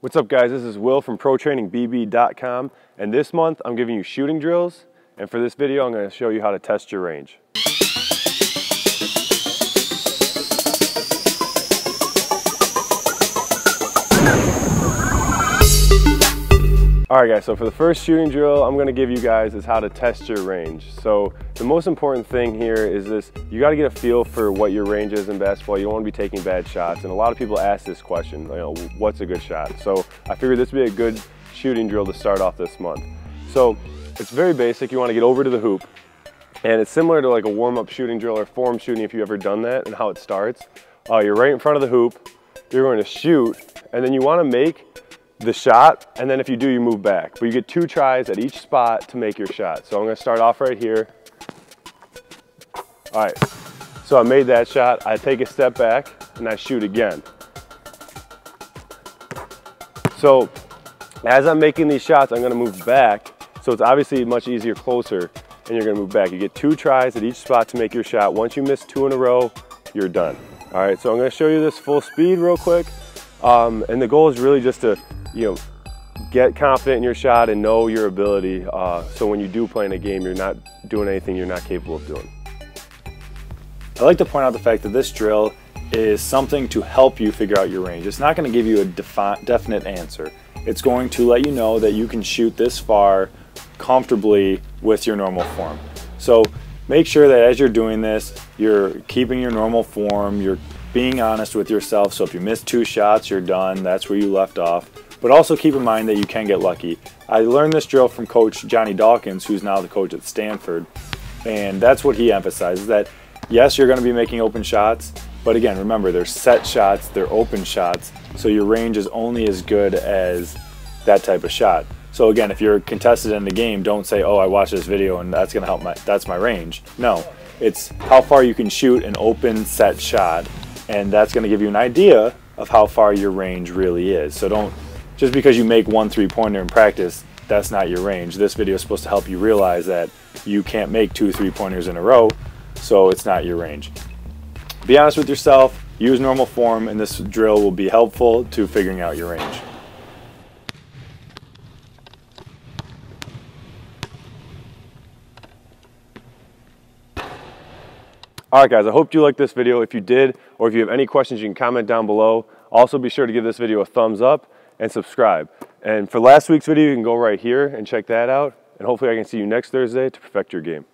What's up guys, this is Will from ProTrainingBB.com, and this month I'm giving you shooting drills, and for this video I'm going to show you how to test your range. Alright guys, so for the first shooting drill I'm going to give you guys is how to test your range. So the most important thing here is this: you got to get a feel for what your range is in basketball. You don't want to be taking bad shots, and a lot of people ask this question, what's a good shot? So I figured this would be a good shooting drill to start off this month. So it's very basic. You want to get over to the hoop, and it's similar to like a warm-up shooting drill or form shooting if you've ever done that, and how it starts. You're right in front of the hoop, you're going to shoot, and then you want to make the shot, and then if you do, you move back. But you get 2 tries at each spot to make your shot. So I'm going to start off right here. All right, so I made that shot. I take a step back and I shoot again. So as I'm making these shots, I'm going to move back. So it's obviously much easier closer, and you're going to move back. You get 2 tries at each spot to make your shot. Once you miss 2 in a row, you're done. All right, so I'm going to show you this full speed real quick. And the goal is really just to get confident in your shot and know your ability, so when you do play in a game, you're not doing anything you're not capable of doing. I like to point out the fact that this drill is something to help you figure out your range. It's not going to give you a definite answer. It's going to let you know that you can shoot this far comfortably with your normal form. So make sure that as you're doing this, you're keeping your normal form, you're being honest with yourself. So if you miss 2 shots, you're done. That's where you left off. But also keep in mind that you can get lucky. I learned this drill from Coach Johnny Dawkins, who's now the coach at Stanford, and that's what he emphasizes, that yes, you're going to be making open shots, but again, remember, they're set shots, they're open shots, so your range is only as good as that type of shot. So again, if you're contested in the game, don't say, oh, I watched this video and that's going to help that's my range. No, it's how far you can shoot an open set shot, and that's going to give you an idea of how far your range really is. So don't, just because you make 1 3-pointer in practice, that's not your range. This video is supposed to help you realize that you can't make 2 3-pointers in a row, so it's not your range. Be honest with yourself, use normal form, and this drill will be helpful to figuring out your range. All right guys, I hope you liked this video. If you did, or if you have any questions, you can comment down below. Also be sure to give this video a thumbs up and subscribe. And for last week's video, you can go right here and check that out. And hopefully I can see you next Thursday to perfect your game.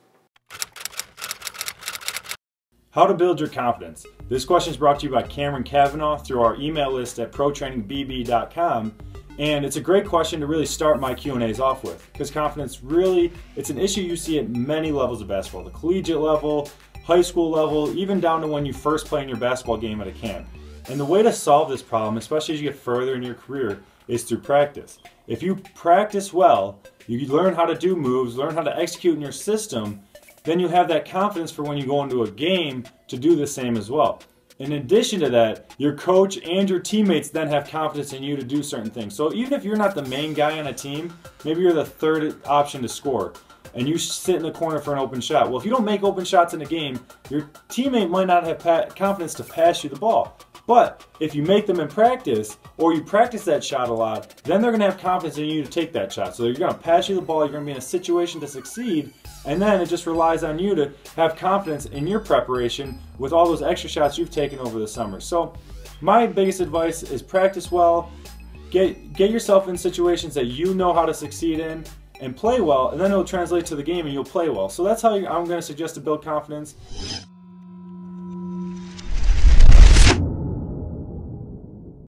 How to build your confidence. This question is brought to you by Cameron Cavanaugh through our email list at ProTrainingBB.com. And it's a great question to really start my Q&As off with, because confidence really, it's an issue you see at many levels of basketball, the collegiate level, high school level, even down to when you first play in your basketball game at a camp. And the way to solve this problem, especially as you get further in your career, is through practice. If you practice well, you learn how to do moves, learn how to execute in your system, then you have that confidence for when you go into a game to do the same as well. In addition to that, your coach and your teammates then have confidence in you to do certain things. So even if you're not the main guy on a team, maybe you're the 3rd option to score, and you sit in the corner for an open shot. Well, if you don't make open shots in a game, your teammate might not have confidence to pass you the ball. But if you make them in practice, or you practice that shot a lot, then they're going to have confidence in you to take that shot. So they're going to pass you the ball, you're going to be in a situation to succeed, and then it just relies on you to have confidence in your preparation with all those extra shots you've taken over the summer. So my biggest advice is practice well, get yourself in situations that you know how to succeed in, and play well, and then it'll translate to the game and you'll play well. So that's how I'm going to suggest to build confidence.